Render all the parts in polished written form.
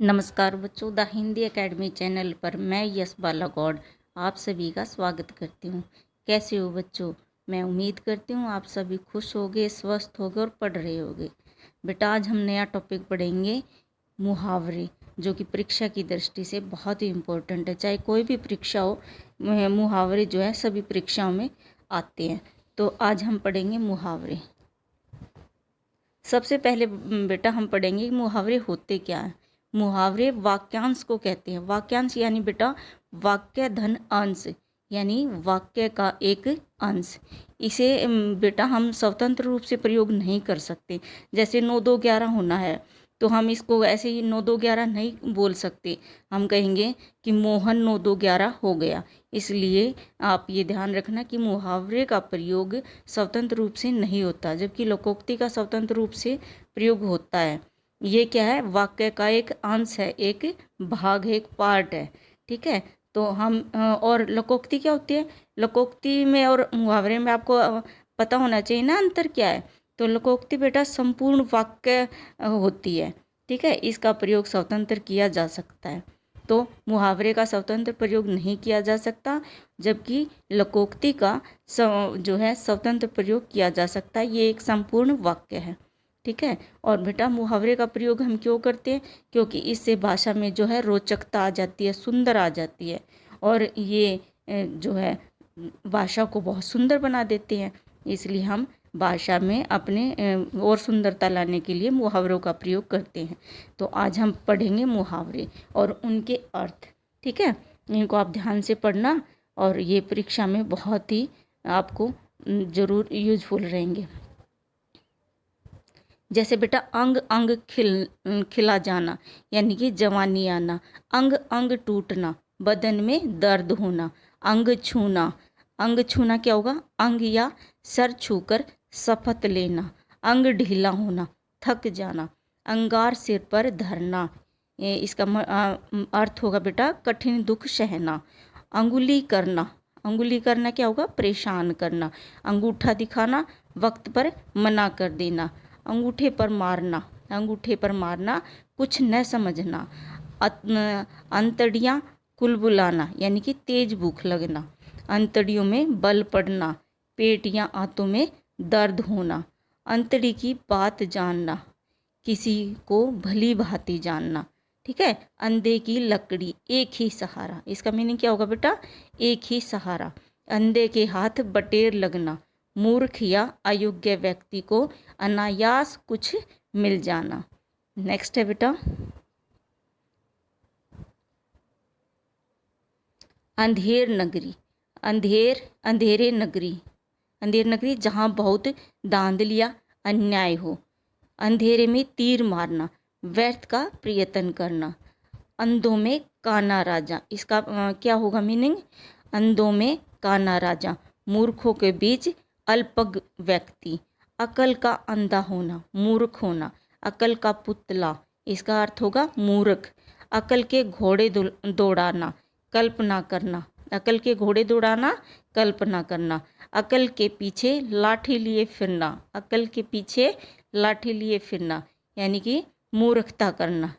नमस्कार बच्चों, the Hindi academy channel पर मैं यश बाला गौड़ आप सभी का स्वागत करती हूँ। कैसे हो बच्चों? मैं उम्मीद करती हूँ आप सभी खुश होगे, स्वस्थ होगे और पढ़ रहे होगे। बेटा, आज हम नया टॉपिक पढ़ेंगे, मुहावरे, जो कि परीक्षा की दृष्टि से बहुत ही इम्पोर्टेंट है। चाहे कोई भी परीक्षा हो, मुहावरे जो है सभी परीक्षाओं में आते हैं। तो आज हम पढ़ेंगे मुहावरे। सबसे पहले बेटा हम पढ़ेंगे मुहावरे होते क्या हैं। मुहावरे वाक्यांश को कहते हैं। वाक्यांश यानी बेटा वाक्य धन अंश, यानी वाक्य का एक अंश। इसे बेटा हम स्वतंत्र रूप से प्रयोग नहीं कर सकते। जैसे 9 2 11 होना है तो हम इसको ऐसे ही 9 2 11 नहीं बोल सकते। हम कहेंगे कि मोहन 9 2 11 हो गया। इसलिए आप ये ध्यान रखना कि मुहावरे का प्रयोग स्वतंत्र रूप से नहीं होता, जबकि लोकोक्ति का स्वतंत्र रूप से प्रयोग होता है। ये क्या है? वाक्य का एक अंश है, एक भाग है, एक पार्ट है। ठीक है। तो हम और लोकोक्ति क्या होती है? लोकोक्ति में और मुहावरे में आपको पता होना चाहिए ना अंतर क्या है। तो लोकोक्ति बेटा संपूर्ण वाक्य होती है। ठीक है। इसका प्रयोग स्वतंत्र किया जा सकता है, तो मुहावरे का स्वतंत्र प्रयोग नहीं किया जा सकता, जबकि लोकोक्ति का जो है स्वतंत्र प्रयोग किया जा सकता है। ये एक संपूर्ण वाक्य है। ठीक है। और बेटा मुहावरे का प्रयोग हम क्यों करते हैं? क्योंकि इससे भाषा में जो है रोचकता आ जाती है, सुंदर आ जाती है, और ये जो है भाषा को बहुत सुंदर बना देते हैं। इसलिए हम भाषा में अपने और सुंदरता लाने के लिए मुहावरों का प्रयोग करते हैं। तो आज हम पढ़ेंगे मुहावरे और उनके अर्थ। ठीक है। इनको आप ध्यान से पढ़ना, और ये परीक्षा में बहुत ही आपको ज़रूर यूजफुल रहेंगे। जैसे बेटा अंग अंग खिला जाना, यानी कि जवानी आना। अंग अंग टूटना, बदन में दर्द होना। अंग छूना, अंग छूना क्या होगा? अंग या सर छूकर शपथ लेना। अंग ढीला होना, थक जाना। अंगार सिर पर धरना, ये इसका अर्थ होगा बेटा कठिन दुख सहना। अंगुली करना, अंगुली करना क्या होगा? परेशान करना। अंगूठा दिखाना, वक्त पर मना कर देना। अंगूठे पर मारना, अंगूठे पर मारना, कुछ न समझना। अंतड़ियाँ कुलबुलाना, यानी कि तेज भूख लगना। अंतड़ियों में बल पड़ना, पेट या आंतों में दर्द होना। अंतड़ी की बात जानना, किसी को भली भांति जानना। ठीक है। अंधे की लकड़ी, एक ही सहारा। इसका मीनिंग क्या होगा बेटा? एक ही सहारा। अंधे के हाथ बटेर लगना, मूर्ख या अयोग्य व्यक्ति को अनायास कुछ मिल जाना। नेक्स्ट है बेटा अंधेर नगरी। अंधेरे नगरी, अंधेर नगरी जहाँ बहुत धांधलिया अन्याय हो। अंधेरे में तीर मारना, व्यर्थ का प्रयत्न करना। अंधों में काना राजा, इसका क्या होगा मीनिंग? अंधों में काना राजा, मूर्खों के बीच अल्पज्ञ व्यक्ति। अकल का अंधा होना, मूर्ख होना। अकल का पुतला, इसका अर्थ होगा मूर्ख। अकल के घोड़े दौड़ाना, कल्पना करना। अकल के घोड़े दौड़ाना, कल्पना करना। अकल के पीछे लाठी लिए फिरना, अकल के पीछे लाठी लिए फिरना, यानी कि मूर्खता करना।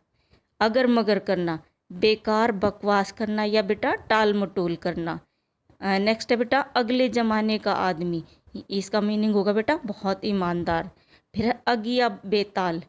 अगर मगर करना, बेकार बकवास करना या बेटा टाल मटोल करना। नेक्स्ट है बेटा अगले ज़माने का आदमी, इसका मीनिंग होगा बेटा बहुत ईमानदार। फिर अगिया बेताल,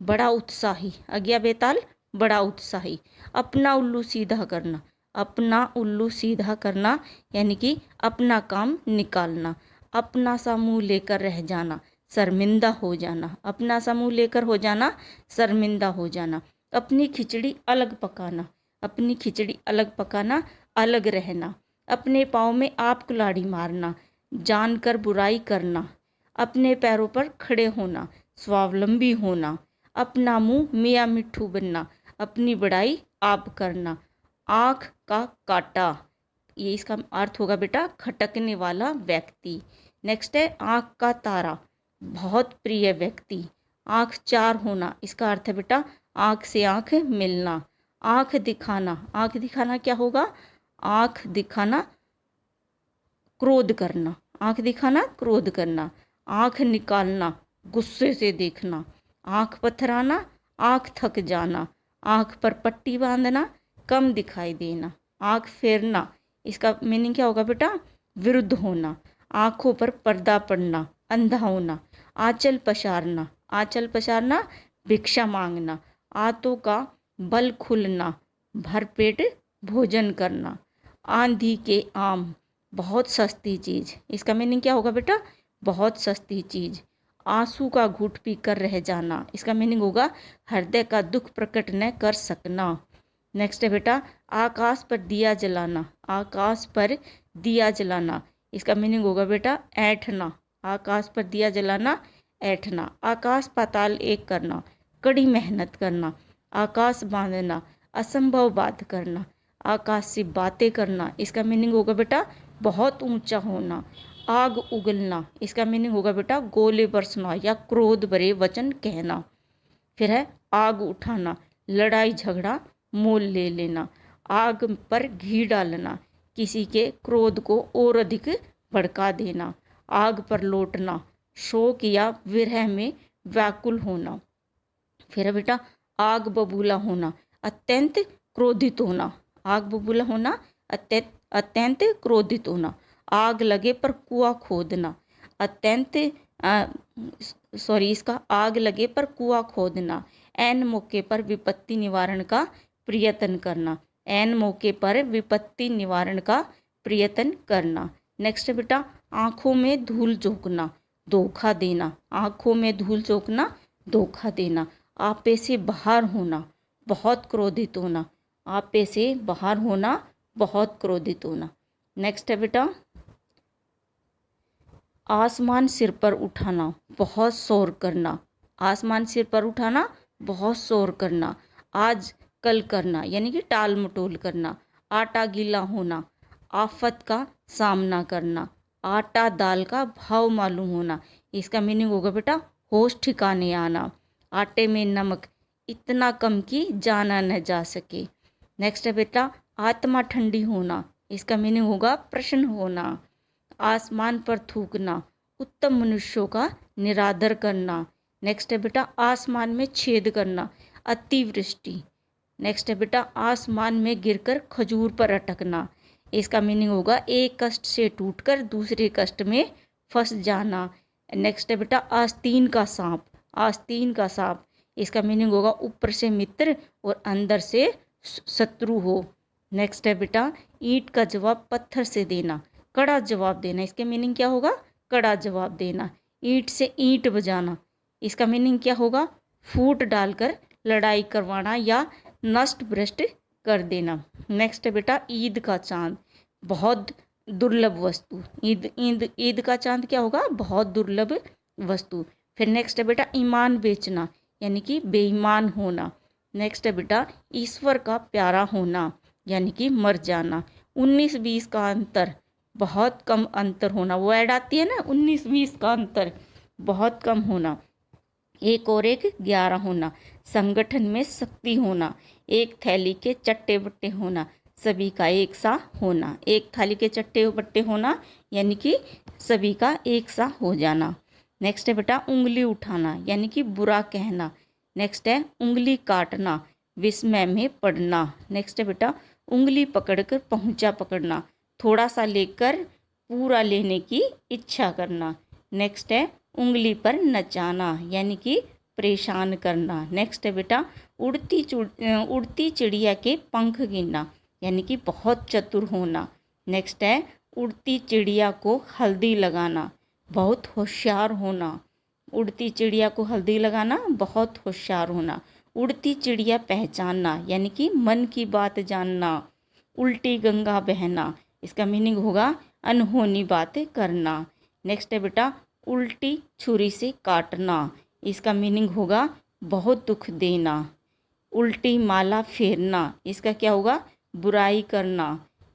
बड़ा उत्साही। अगिया बेताल, बड़ा उत्साही। अपना उल्लू सीधा करना, अपना उल्लू सीधा करना, यानी कि अपना काम निकालना। अपना सा मुँह लेकर रह जाना, शर्मिंदा हो जाना। अपना सा मुँह लेकर हो जाना, शर्मिंदा हो जाना। अपनी खिचड़ी अलग पकाना, अपनी खिचड़ी अलग पकाना, अलग रहना। अपने पाँव में आप कुल्हाड़ी मारना, जानकर बुराई करना। अपने पैरों पर खड़े होना, स्वावलंबी होना। अपना मुंह मियाँ मिट्ठू बनना, अपनी बड़ाई आप करना। आँख का काटा, ये इसका अर्थ होगा बेटा खटकने वाला व्यक्ति। नेक्स्ट है आँख का तारा, बहुत प्रिय व्यक्ति। आँख चार होना, इसका अर्थ है बेटा आँख से आँख मिलना। आँख दिखाना, आँख दिखाना क्या होगा? आँख दिखाना क्रोध करना, आँख दिखाना क्रोध करना। आँख निकालना, गुस्से से देखना। आँख पथराना, आँख थक जाना। आँख पर पट्टी बांधना, कम दिखाई देना। आँख फेरना, इसका मीनिंग क्या होगा बेटा? विरुद्ध होना। आँखों पर पर्दा पड़ना, अंधा होना। आंचल पसारना, आंचल पसारना भिक्षा मांगना। आंतों का बल खुलना, भरपेट भोजन करना। आंधी के आम, बहुत सस्ती चीज़, इसका मीनिंग क्या होगा बेटा? बहुत सस्ती चीज़। आंसू का घूंट पीकर रह जाना, इसका मीनिंग होगा हृदय का दुख प्रकट न कर सकना। नेक्स्ट है बेटा आकाश पर दिया जलाना, आकाश पर दिया जलाना, इसका मीनिंग होगा बेटा ऐंठना। आकाश पर दिया जलाना, ऐंठना। आकाश पाताल एक करना, कड़ी मेहनत करना। आकाश बांधना, असंभव बात करना। आकाश से बातें करना, इसका मीनिंग होगा बेटा बहुत ऊंचा होना। आग उगलना, इसका मीनिंग होगा बेटा गोले बरसना या क्रोध भरे वचन कहना। फिर है आग उठाना, लड़ाई झगड़ा मोल ले लेना। आग पर घी डालना, किसी के क्रोध को और अधिक भड़का देना। आग पर लौटना, शोक या विरह में व्याकुल होना। फिर है बेटा आग बबूला होना, अत्यंत क्रोधित होना। आग बबूला होना, अत्यंत क्रोधित होना। आग लगे पर कुआं खोदना, अत्यंत इसका आग लगे पर कुआं खोदना। ऐन मौके पर विपत्ति निवारण का प्रयत्न करना, ऐन मौके पर विपत्ति निवारण का प्रयत्न करना। नेक्स्ट बेटा आँखों में धूल झोंकना, धोखा देना। आँखों में धूल झोंकना, धोखा देना। आपे से बाहर होना, बहुत क्रोधित होना। आपे से बाहर होना, बहुत क्रोधित होना। नेक्स्ट है बेटा आसमान सिर पर उठाना, बहुत शोर करना। आसमान सिर पर उठाना, बहुत शोर करना। आज कल करना यानी कि टाल मटोल करना। आटा गीला होना, आफत का सामना करना। आटा दाल का भाव मालूम होना, इसका मीनिंग होगा बेटा होश ठिकाने आना। आटे में नमक इतना कम कि जाना न जा सके। नेक्स्ट है बेटा आत्मा ठंडी होना, इसका मीनिंग होगा प्रसन्न होना। आसमान पर थूकना, उत्तम मनुष्यों का निरादर करना। नेक्स्ट है बेटा आसमान में छेद करना, अतिवृष्टि। नेक्स्ट है बेटा आसमान में गिरकर खजूर पर अटकना, इसका मीनिंग होगा एक कष्ट से टूटकर दूसरे कष्ट में फंस जाना। नेक्स्ट है बेटा आस्तीन का सांप, आस्तीन का सांप, इसका मीनिंग होगा ऊपर से मित्र और अंदर से शत्रु हो। नेक्स्ट है बेटा ईंट का जवाब पत्थर से देना, कड़ा जवाब देना, इसके मीनिंग क्या होगा? कड़ा जवाब देना। ईंट से ईंट बजाना, इसका मीनिंग क्या होगा? फूट डालकर लड़ाई करवाना या नष्ट भ्रष्ट कर देना। नेक्स्ट है बेटा ईद का चांद, बहुत दुर्लभ वस्तु। ईद ईद ईद का चांद क्या होगा? बहुत दुर्लभ वस्तु। फिर नेक्स्ट है बेटा ईमान बेचना यानी कि बेईमान होना। नेक्स्ट है बेटा ईश्वर का प्यारा होना यानी कि मर जाना। 19-20 का अंतर, बहुत कम अंतर होना। वो ऐड आती है ना 19-20 का अंतर, बहुत कम होना। एक और एक 11 होना। संगठन में शक्ति होना। एक थैली के चट्टे बट्टे होना, सभी का एक सा होना। एक थाली के चट्टे बट्टे होना यानी कि सभी का एक सा हो जाना। नेक्स्ट है बेटा उंगली उठाना यानी कि बुरा कहना। नेक्स्ट है उंगली काटना, विस्मय में पड़ना। नेक्स्ट है बेटा उंगली पकड़कर पहुंचा पकड़ना, थोड़ा सा लेकर पूरा लेने की इच्छा करना। नेक्स्ट है उंगली पर नचाना यानी कि परेशान करना। नेक्स्ट है बेटा उड़ती चिड़िया के पंख गिनना यानी कि बहुत चतुर होना। नेक्स्ट है उड़ती चिड़िया को हल्दी लगाना, बहुत होशियार होना। उड़ती चिड़िया को हल्दी लगाना, बहुत होशियार होना। उड़ती चिड़िया पहचानना यानी कि मन की बात जानना। उल्टी गंगा बहना, इसका मीनिंग होगा अनहोनी बातें करना। नेक्स्ट है बेटा उल्टी छुरी से काटना, इसका मीनिंग होगा बहुत दुख देना। उल्टी माला फेरना, इसका क्या होगा? बुराई करना।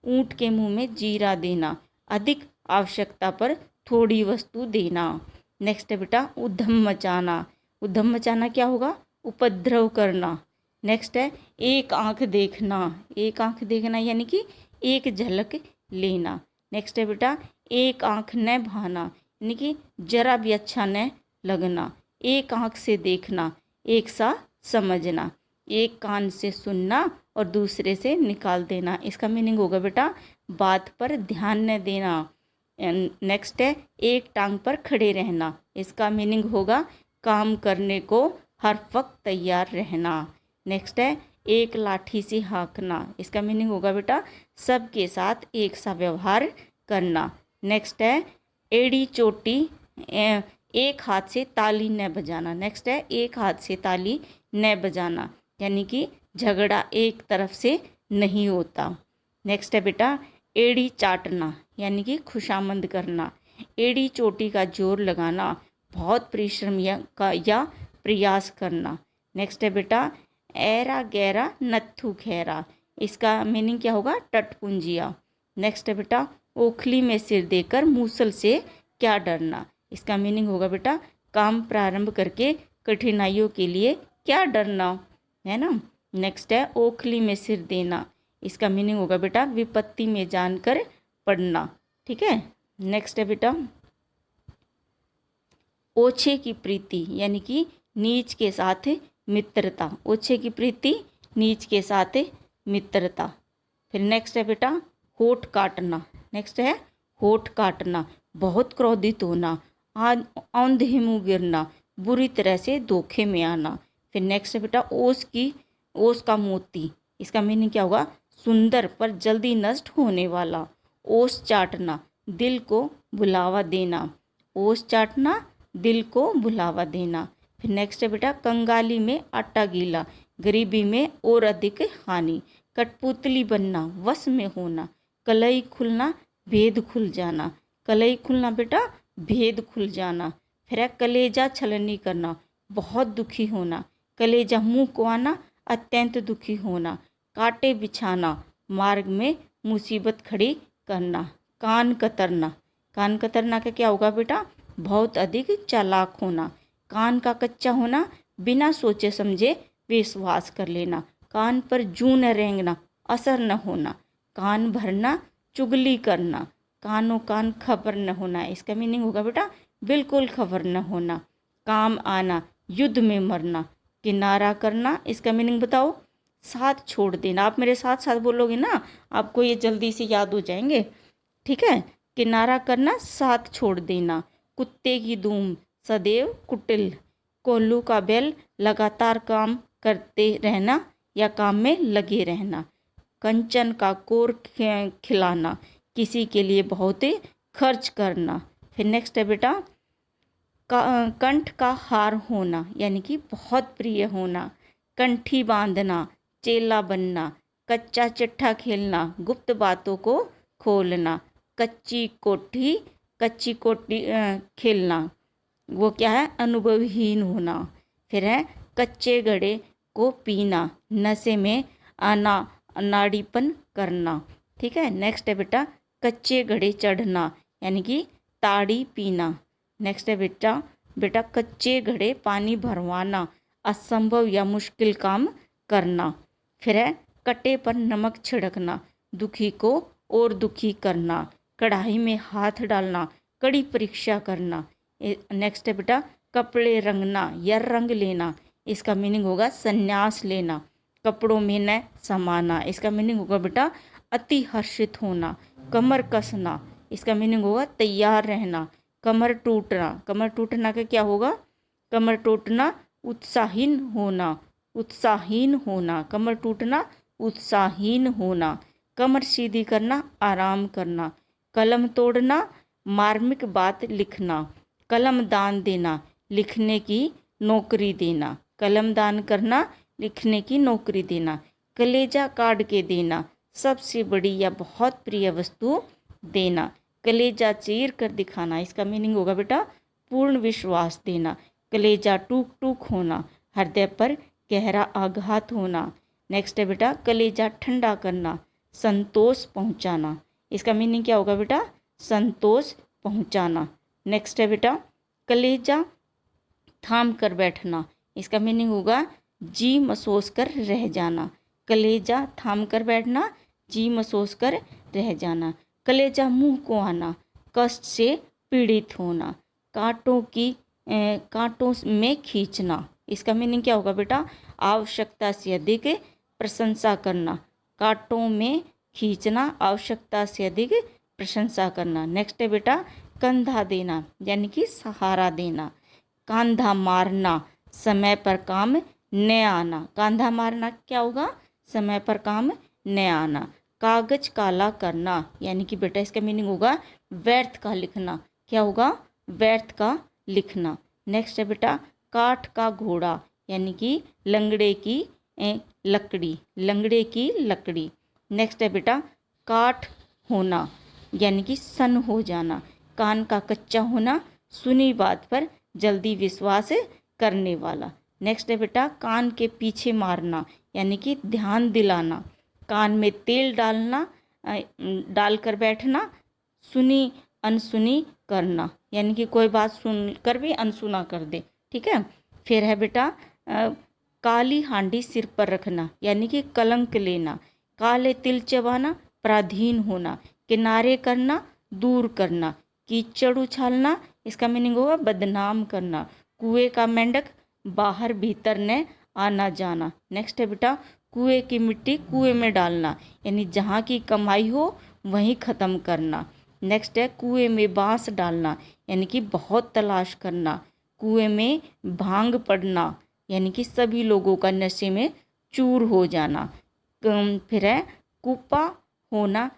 ऊँट के मुंह में जीरा देना, अधिक आवश्यकता पर थोड़ी वस्तु देना। नेक्स्ट है बेटा उद्यम मचाना, उद्यम मचाना क्या होगा? उपद्रव करना। नेक्स्ट है एक आंख देखना, एक आंख देखना यानी कि एक झलक लेना। नेक्स्ट है बेटा एक आंख न भाना यानी कि जरा भी अच्छा न लगना। एक आंख से देखना, एक सा समझना। एक कान से सुनना और दूसरे से निकाल देना। इसका मीनिंग होगा बेटा बात पर ध्यान न देना। नेक्स्ट है एक टांग पर खड़े रहना। इसका मीनिंग होगा काम करने को हर वक्त तैयार रहना। नेक्स्ट है एक लाठी से हाँकना। इसका मीनिंग होगा बेटा सबके साथ एक सा व्यवहार करना। नेक्स्ट है एड़ी चोटी एक हाथ से ताली न बजाना। नेक्स्ट है एक हाथ से ताली न बजाना, यानी कि झगड़ा एक तरफ से नहीं होता। नेक्स्ट है बेटा एड़ी चाटना, यानी कि खुशामंद करना। एड़ी चोटी का जोर लगाना, बहुत परिश्रम या प्रयास करना। नेक्स्ट है बेटा ऐरा गहरा नत्थु खैरा। इसका मीनिंग क्या होगा टटपुंजिया। नेक्स्ट है बेटा ओखली में सिर देकर मूसल से क्या डरना। इसका मीनिंग होगा बेटा काम प्रारंभ करके कठिनाइयों के लिए क्या डरना, है ना। नेक्स्ट है ओखली में सिर देना। इसका मीनिंग होगा बेटा विपत्ति में जानकर पढ़ना। ठीक है। नेक्स्ट है बेटा ओछे की प्रीति, यानी कि नीच के साथ मित्रता। ओछे की प्रीति नीच के साथ मित्रता। फिर नेक्स्ट है बेटा होठ काटना। नेक्स्ट है होठ काटना, बहुत क्रोधित होना, औंधे मुँह गिरना, बुरी तरह से धोखे में आना। फिर नेक्स्ट है बेटा ओस का मोती। इसका मीनिंग क्या होगा सुंदर पर जल्दी नष्ट होने वाला। ओस चाटना, दिल को बुलावा देना। ओस चाटना, दिल को बुलावा देना। फिर नेक्स्ट है बेटा कंगाली में आटा गीला, गरीबी में और अधिक हानि। कठपुतली बनना, वश में होना। कलई खुलना, भेद खुल जाना। कलई खुलना बेटा भेद खुल जाना। फिर है कलेजा छलनी करना, बहुत दुखी होना। कलेजा मुंह को आना, अत्यंत दुखी होना। कांटे बिछाना, मार्ग में मुसीबत खड़ी करना। कान कतरना, कान कतरना का क्या होगा बेटा बहुत अधिक चालाक होना। कान का कच्चा होना, बिना सोचे समझे विश्वास कर लेना। कान पर जूं न रेंगना, असर न होना। कान भरना, चुगली करना। कानों कान खबर न होना। इसका मीनिंग होगा बेटा बिल्कुल खबर न होना। काम आना, युद्ध में मरना। किनारा करना, इसका मीनिंग बताओ साथ छोड़ देना। आप मेरे साथ साथ बोलोगे ना, आपको ये जल्दी से याद हो जाएंगे। ठीक है। किनारा करना, साथ छोड़ देना। कुत्ते की धूम, सदैव कुटिल। कोल्लू का बैल, लगातार काम करते रहना या काम में लगे रहना। कंचन का कोर खिलाना, किसी के लिए बहुत खर्च करना। फिर नेक्स्ट है बेटा कंठ का हार होना, यानी कि बहुत प्रिय होना। कंठी बांधना, चेला बनना। कच्चा चिट्ठा खेलना, गुप्त बातों को खोलना। कच्ची कोठी खेलना, वो क्या है अनुभवहीन होना। फिर है कच्चे घड़े को पीना, नशे में अनाड़ीपन करना। ठीक है। नेक्स्ट है बेटा कच्चे घड़े चढ़ना, यानी कि ताड़ी पीना। नेक्स्ट है बेटा कच्चे घड़े पानी भरवाना, असंभव या मुश्किल काम करना। फिर है कटे पर नमक छिड़कना, दुखी को और दुखी करना। कढ़ाई में हाथ डालना, कड़ी परीक्षा करना। नेक्स्ट है बेटा कपड़े रंगना या रंग लेना। इसका मीनिंग होगा संन्यास लेना। कपड़ों में न समाना। इसका मीनिंग होगा बेटा अति हर्षित होना। कमर कसना, इसका मीनिंग होगा तैयार रहना। कमर टूटना, कमर टूटना का क्या होगा कमर टूटना, उत्साहीन होना। उत्साहीन होना, कमर टूटना, उत्साहीन होना। कमर सीधी करना, आराम करना। कलम तोड़ना, मार्मिक बात लिखना। कलम दान देना, लिखने की नौकरी देना। कलम दान करना, लिखने की नौकरी देना। कलेजा काट के देना, सबसे बड़ी या बहुत प्रिय वस्तु देना। कलेजा चीर कर दिखाना, इसका मीनिंग होगा बेटा पूर्ण विश्वास देना। कलेजा टूक टूक होना, हृदय पर गहरा आघात होना। नेक्स्ट है बेटा कलेजा ठंडा करना, संतोष पहुंचाना। इसका मीनिंग क्या होगा बेटा संतोष पहुंचाना। नेक्स्ट है बेटा कलेजा थाम कर बैठना। इसका मीनिंग होगा जी मसोस कर रह जाना। कलेजा थाम कर बैठना, जी मसोस कर रह जाना। कलेजा मुंह को आना, कष्ट से पीड़ित होना। कांटों में खींचना, इसका मीनिंग क्या होगा बेटा? आवश्यकता से अधिक प्रशंसा करना, कांटों में खींचना, आवश्यकता से अधिक प्रशंसा करना। नेक्स्ट है बेटा कंधा देना यानी कि सहारा देना। कांधा मारना, समय पर काम न आना। कांधा मारना क्या होगा? समय पर काम न आना। कागज काला करना यानी कि बेटा इसका मीनिंग होगा व्यर्थ का लिखना। क्या होगा? व्यर्थ का लिखना। नेक्स्ट है बेटा काठ का घोड़ा यानी कि लंगड़े की लकड़ी, लंगड़े की लकड़ी। नेक्स्ट है बेटा काठ होना यानी कि सन हो जाना। कान का कच्चा होना, सुनी बात पर जल्दी विश्वास करने वाला। नेक्स्ट है बेटा कान के पीछे मारना यानी कि ध्यान दिलाना। कान में तेल डालना, डालकर बैठना, सुनी अनसुनी करना यानी कि कोई बात सुन कर भी अनसुना कर दे। ठीक है। फिर है बेटा काली हांडी सिर पर रखना यानी कि कलंक लेना। काले तिल चबाना, पराधीन होना। किनारे करना, दूर करना। कीचड़ उछालना, इसका मीनिंग होगा बदनाम करना। कुएं का मेंढक, बाहर भीतर ने आना जाना। नेक्स्ट है बेटा कुएं की मिट्टी कुएं में डालना यानी जहाँ की कमाई हो वहीं ख़त्म करना। नेक्स्ट है कुएं में बांस डालना यानी कि बहुत तलाश करना। कुएं में भांग पड़ना यानी कि सभी लोगों का नशे में चूर हो जाना। फिर है कुपा होना,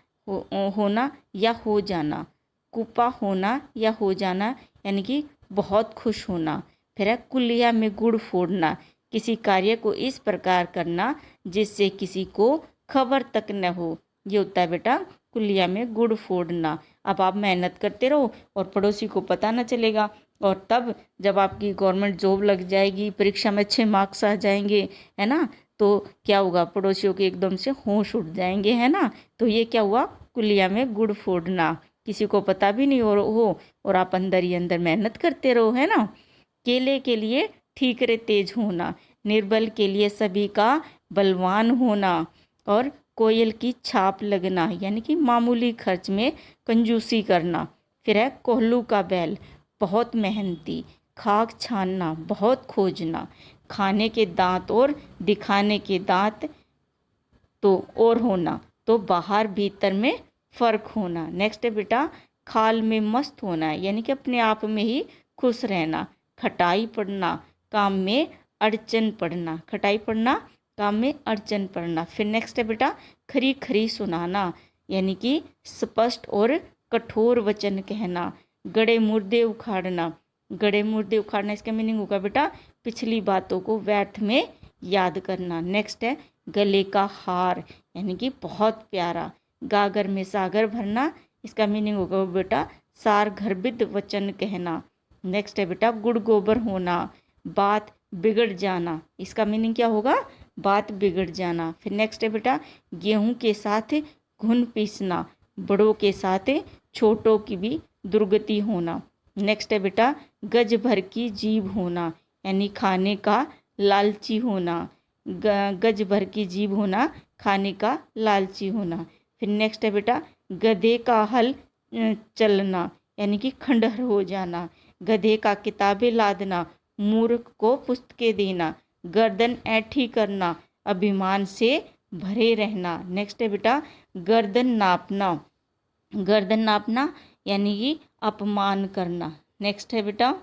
होना या हो जाना। कुपा होना या हो जाना यानी कि बहुत खुश होना। फिर है कुलिया में गुड़ फोड़ना, किसी कार्य को इस प्रकार करना जिससे किसी को खबर तक न हो। ये होता है बेटा कुलिया में गुड़ फोड़ना। अब आप मेहनत करते रहो और पड़ोसी को पता न चलेगा, और तब जब आपकी गवर्नमेंट जॉब लग जाएगी, परीक्षा में अच्छे मार्क्स आ जाएंगे, है ना, तो क्या होगा? पड़ोसियों के एकदम से होश उड़ जाएंगे, है ना। तो ये क्या हुआ? कुलिया में गुड़ फोड़ना, किसी को पता भी नहीं हो और आप अंदर ही अंदर मेहनत करते रहो, है ना। केले के लिए ठीकरे तेज होना, निर्बल के लिए सभी का बलवान होना, और कोयल की छाप लगना यानी कि मामूली खर्च में कंजूसी करना। फिर है कोल्हू का बैल, बहुत मेहनती। खाक छानना, बहुत खोजना। खाने के दांत और दिखाने के दांत तो और होना, तो बाहर भीतर में फ़र्क होना। नेक्स्ट है बेटा खाल में मस्त होना यानी कि अपने आप में ही खुश रहना। खटाई पड़ना, काम में अड़चन पड़ना। खटाई पड़ना, काम में अड़चन पड़ना। फिर नेक्स्ट है बेटा खरी खरी सुनाना यानी कि स्पष्ट और कठोर वचन कहना। गड़े मुर्दे उखाड़ना, गड़े मुर्दे उखाड़ना इसका मीनिंग होगा बेटा पिछली बातों को व्यर्थ में याद करना। नेक्स्ट है गले का हार यानी कि बहुत प्यारा। गागर में सागर भरना, इसका मीनिंग होगा बेटा सार गर्भित वचन कहना। नेक्स्ट है बेटा गुड़ गोबर होना, बात बिगड़ जाना, इसका मीनिंग क्या होगा? बात बिगड़ जाना। फिर नेक्स्ट है बेटा गेहूं के साथ घुन पीसना, बड़ों के साथ छोटों की भी दुर्गति होना। नेक्स्ट है बेटा गज भर की जीभ होना यानी खाने का लालची होना। गज भर की जीभ होना, खाने का लालची होना। फिर नेक्स्ट है बेटा गधे का हल चलना यानी कि खंडहर हो जाना। गधे का किताबें लादना, मूर्ख को पुस्तकें देना। गर्दन ऐठी करना, अभिमान से भरे रहना। नेक्स्ट है बेटा गर्दन नापना, गर्दन नापना यानी कि अपमान करना। नेक्स्ट है बेटा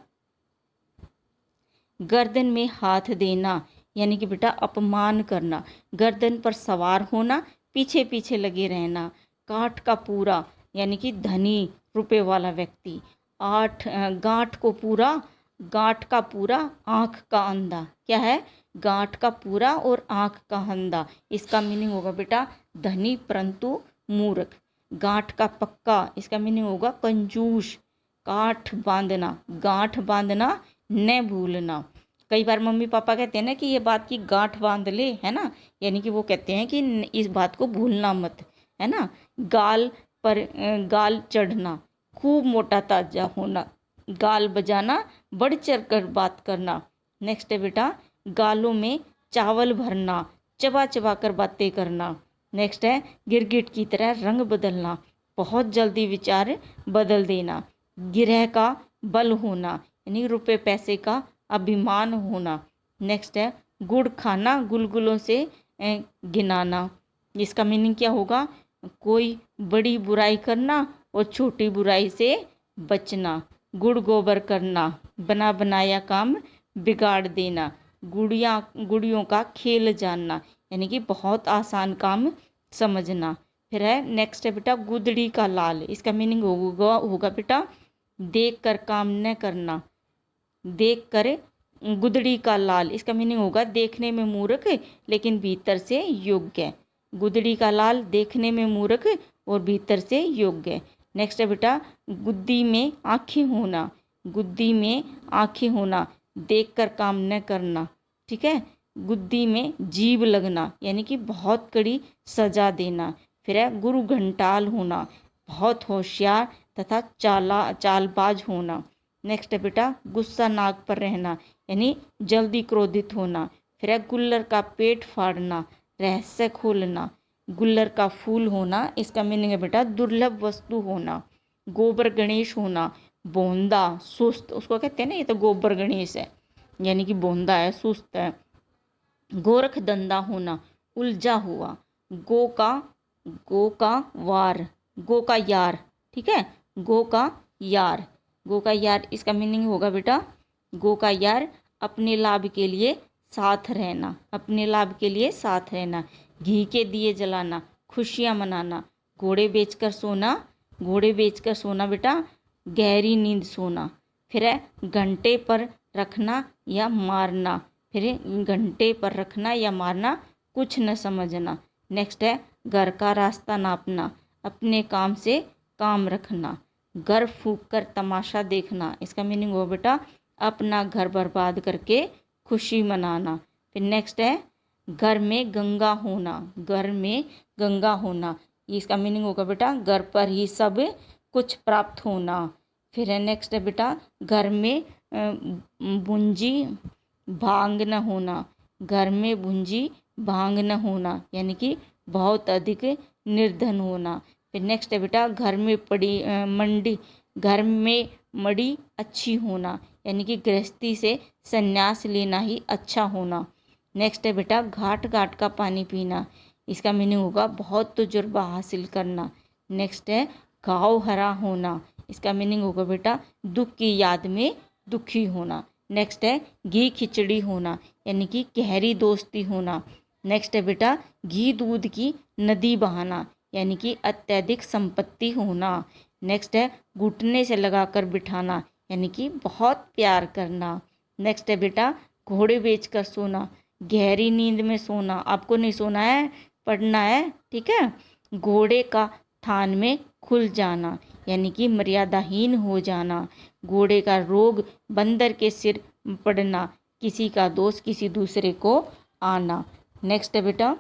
गर्दन में हाथ देना यानी कि बेटा अपमान करना। गर्दन पर सवार होना, पीछे पीछे लगे रहना। काठ का पूरा यानी कि धनी रुपए वाला व्यक्ति। गांठ को पूरा, गांठ का पूरा आँख का अंधा। क्या है? गांठ का पूरा और आँख का अंधा, इसका मीनिंग होगा बेटा धनी परंतु मूर्ख। गांठ का पक्का, इसका मीनिंग होगा कंजूस। गांठ बांधना, गांठ बांधना न भूलना। कई बार मम्मी पापा कहते हैं ना कि ये बात की गांठ बांध ले, है ना, यानी कि वो कहते हैं कि इस बात को भूलना मत, है ना। गाल पर गाल चढ़ना, खूब मोटा ताजा होना। गाल बजाना, बढ़ चढ़ कर बात करना। नेक्स्ट है बेटा गालों में चावल भरना, चबा चबा कर बातें करना। नेक्स्ट है गिरगिट की तरह रंग बदलना, बहुत जल्दी विचार बदल देना। गिरह का बल होना यानी रुपए पैसे का अभिमान होना। नेक्स्ट है गुड़ खाना गुलगुलों से गिनाना। इसका मीनिंग क्या होगा? कोई बड़ी बुराई करना और छोटी बुराई से बचना। गुड़ गोबर करना, बना बनाया काम बिगाड़ देना। गुड़ियों का खेल जानना, यानी कि बहुत आसान काम समझना। फिर है नेक्स्ट है बेटा गुदड़ी का लाल। इसका मीनिंग होगा बेटा देख कर काम न करना। देख कर गुदड़ी का लाल, इसका मीनिंग होगा देखने में मूर्ख लेकिन भीतर से योग्य। गुदड़ी का लाल देखने में मूर्ख और भीतर से योग्य। नेक्स्ट है बेटा गुद्दी में आँखें होना। गुद्दी में आँखें होना, देख कर काम न करना। ठीक है। गुद्दी में जीभ लगना, यानी कि बहुत कड़ी सजा देना। फिर है गुरु घंटाल होना, बहुत होशियार तथा चालबाज होना। नेक्स्ट है बेटा गुस्सा नाक पर रहना, यानी जल्दी क्रोधित होना। फिर है गुल्लर का पेट फाड़ना, रहस्य खोलना। गुल्लर का फूल होना, इसका मीनिंग है बेटा दुर्लभ वस्तु होना। गोबर गणेश होना, बोंदा सुस्त, उसको कहते हैं ना, ये तो गोबर गणेश है, यानी कि बोंदा है, सुस्त है। गोरख धंधा होना, उलझा हुआ। गो का वार, गो का यार। ठीक है, गो का यार। गो का यार, इसका मीनिंग होगा बेटा गो का यार अपने लाभ के लिए साथ रहना। अपने लाभ के लिए साथ रहना। घी के दिए जलाना, खुशियाँ मनाना। घोड़े बेचकर सोना, घोड़े बेचकर सोना बेटा गहरी नींद सोना। फिर है घंटे पर रखना या मारना। फिर घंटे पर रखना या मारना, कुछ न समझना। नेक्स्ट है घर का रास्ता नापना, अपने काम से काम रखना। घर फूंक कर तमाशा देखना, इसका मीनिंग हो बेटा अपना घर बर्बाद करके खुशी मनाना। फिर नेक्स्ट है घर में गंगा होना। घर में गंगा होना, इसका मीनिंग होगा बेटा घर पर ही सब कुछ प्राप्त होना। फिर है नेक्स्ट है बेटा घर में भुंजी भांग न होना। घर में भुंजी भांग न होना, यानी कि बहुत अधिक निर्धन होना। फिर नेक्स्ट है बेटा घर में घर में मड़ी अच्छी होना, यानी कि गृहस्थी से संन्यास लेना ही अच्छा होना। नेक्स्ट है बेटा घाट घाट का पानी पीना, इसका मीनिंग होगा बहुत तजुर्बा हासिल करना। नेक्स्ट है घाव हरा होना, इसका मीनिंग होगा बेटा दुख की याद में दुखी होना। नेक्स्ट है घी खिचड़ी होना, यानी कि गहरी दोस्ती होना। नेक्स्ट है बेटा घी दूध की नदी बहाना, यानी कि अत्यधिक संपत्ति होना। नेक्स्ट है घुटने से लगाकर बिठाना, यानी कि बहुत प्यार करना। नेक्स्ट है बेटा घोड़े बेचकर सोना, गहरी नींद में सोना। आपको नहीं सोना है, पढ़ना है। ठीक है। घोड़े का थान में खुल जाना, यानी कि मर्यादाहीन हो जाना। घोड़े का रोग बंदर के सिर पड़ना, किसी का दोष किसी दूसरे को आना। नेक्स्ट है बेटा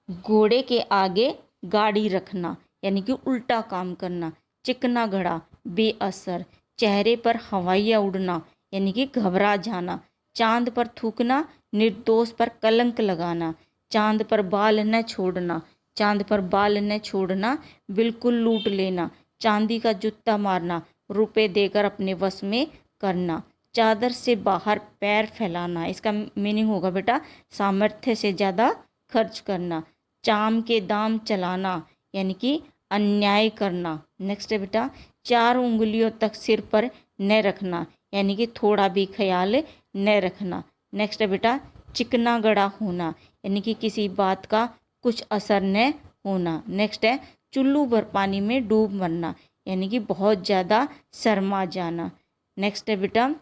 घोड़े के आगे गाड़ी रखना, यानी कि उल्टा काम करना। चिकना घड़ा बेअसर, चेहरे पर हवाइयाँ उड़ना, यानी कि घबरा जाना। चांद पर थूकना, निर्दोष पर कलंक लगाना। चांद पर बाल न छोड़ना, चांद पर बाल न छोड़ना, बिल्कुल लूट लेना। चांदी का जूता मारना, रुपए देकर अपने वश में करना। चादर से बाहर पैर फैलाना, इसका मीनिंग होगा बेटा सामर्थ्य से ज़्यादा खर्च करना। चाम के दाम चलाना, यानी कि अन्याय करना। नेक्स्ट है बेटा 4 उंगलियों तक सिर पर न रखना, यानी कि थोड़ा भी ख्याल न रखना। नेक्स्ट है बेटा चिकना गड़ा होना, यानी कि किसी बात का कुछ असर न होना। नेक्स्ट है चुल्लू भर पानी में डूब मरना, यानी कि बहुत ज़्यादा शर्मा जाना। नेक्स्ट है बेटा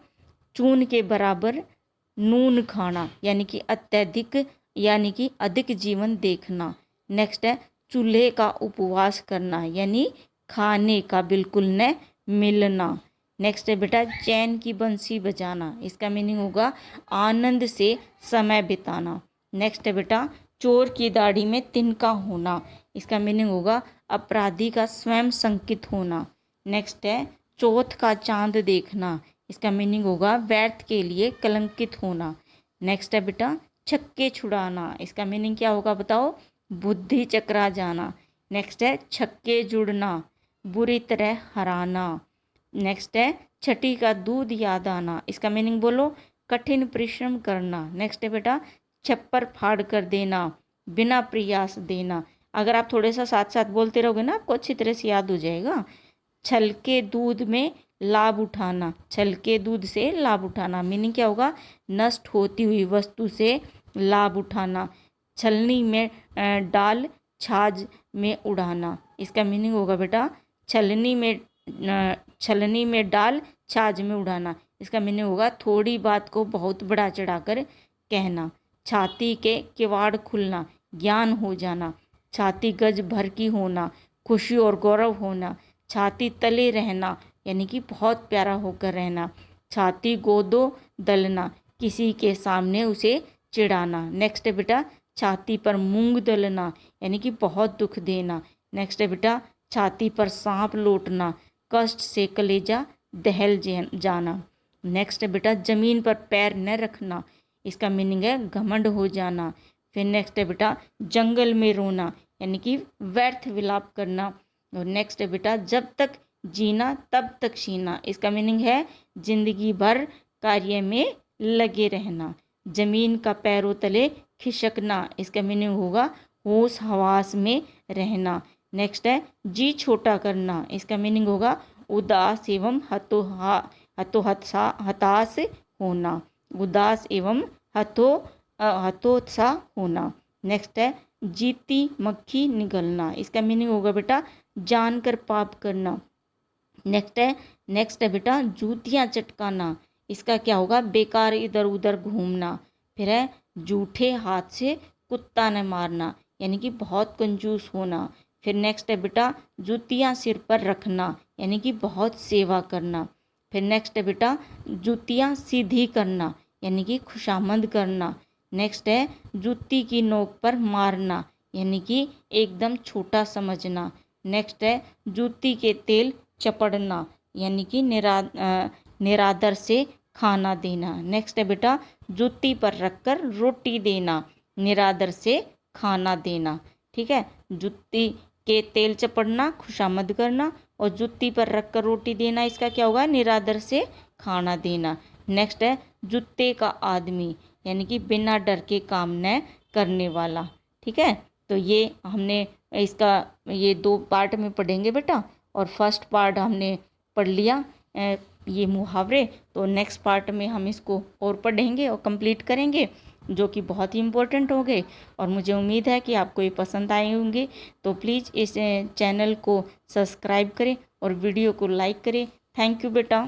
चून के बराबर नून खाना, यानी कि अत्यधिक, यानी कि अधिक जीवन देखना। नेक्स्ट है चूल्हे का उपवास करना, यानी खाने का बिल्कुल न मिलना। नेक्स्ट है बेटा चैन की बंसी बजाना, इसका मीनिंग होगा आनंद से समय बिताना। नेक्स्ट है बेटा चोर की दाढ़ी में तिनका होना, इसका मीनिंग होगा अपराधी का स्वयं संकित होना। नेक्स्ट है चौथ का चांद देखना, इसका मीनिंग होगा व्यर्थ के लिए कलंकित होना। नेक्स्ट है बेटा छक्के छुड़ाना, इसका मीनिंग क्या होगा बताओ? बुद्धि चकरा जाना। नेक्स्ट है छक्के जुड़ना, बुरी तरह हराना। नेक्स्ट है छठी का दूध याद आना, इसका मीनिंग बोलो? कठिन परिश्रम करना। नेक्स्ट है बेटा छप्पर फाड़ कर देना, बिना प्रयास देना। अगर आप थोड़े सा साथ साथ बोलते रहोगे ना आपको अच्छी तरह से याद हो जाएगा। छलके दूध में लाभ उठाना, छलके दूध से लाभ उठाना मीनिंग क्या होगा, नष्ट होती हुई वस्तु से लाभ उठाना। छलनी में डाल छाछ में उड़ाना, इसका मीनिंग होगा बेटा छलनी में डाल छाछ में उड़ाना। इसका मीनिंग होगा थोड़ी बात को बहुत बढ़ा चढ़ाकर कहना। छाती के किवाड़ खुलना, ज्ञान हो जाना। छाती गज भर की होना, खुशी और गौरव होना। छाती तले रहना यानी कि बहुत प्यारा होकर रहना। छाती गोदो दलना, किसी के सामने उसे चिढ़ाना। नेक्स्ट है बेटा छाती पर मूंग दलना यानी कि बहुत दुख देना। नेक्स्ट है बेटा छाती पर सांप लौटना, कष्ट से कलेजा दहल जाना। नेक्स्ट है बेटा जमीन पर पैर न रखना, इसका मीनिंग है घमंड हो जाना। फिर नेक्स्ट है बेटा जंगल में रोना यानी कि व्यर्थ विलाप करना। और नेक्स्ट है बेटा जब तक जीना तब तक सीना, इसका मीनिंग है जिंदगी भर कार्य में लगे रहना। जमीन का पैरों तले खिसकना, इसका मीनिंग होगा होश हवास में रहना। नेक्स्ट है जी छोटा करना, इसका मीनिंग होगा उदास एवं हताश होना, उदास एवं हतोत्साह होना। नेक्स्ट है जीती मक्खी निगलना, इसका मीनिंग होगा बेटा जानकर पाप करना। नेक्स्ट है बेटा जूतियाँ चटकाना, इसका क्या होगा बेकार इधर उधर घूमना। फिर है जूठे हाथ से कुत्ता न मारना यानी कि बहुत कंजूस होना। फिर नेक्स्ट है बेटा जूतियाँ सिर पर रखना यानी कि बहुत सेवा करना। फिर नेक्स्ट है बेटा जूतियाँ सीधी करना यानी कि खुशामद करना। नेक्स्ट है जूती की नोक पर मारना यानी कि एकदम छोटा समझना। नेक्स्ट है जूती के तेल चपड़ना यानी कि निरादर से खाना देना। नेक्स्ट है बेटा जूती पर रखकर रोटी देना, निरादर से खाना देना। ठीक है, जूती के तेल चपड़ना खुशामद करना और जूती पर रखकर रोटी देना, इसका क्या होगा निरादर से खाना देना। नेक्स्ट है जूते का आदमी यानी कि बिना डर के काम न करने वाला। ठीक है, तो ये हमने इसका ये 2 पार्ट में पढ़ेंगे बेटा, और फर्स्ट पार्ट हमने पढ़ लिया ये मुहावरे। तो नेक्स्ट पार्ट में हम इसको और पढ़ेंगे और कंप्लीट करेंगे जो कि बहुत ही इम्पोर्टेंट होंगे। और मुझे उम्मीद है कि आपको ये पसंद आए होंगे। तो प्लीज़ इस चैनल को सब्सक्राइब करें और वीडियो को लाइक करें। थैंक यू बेटा।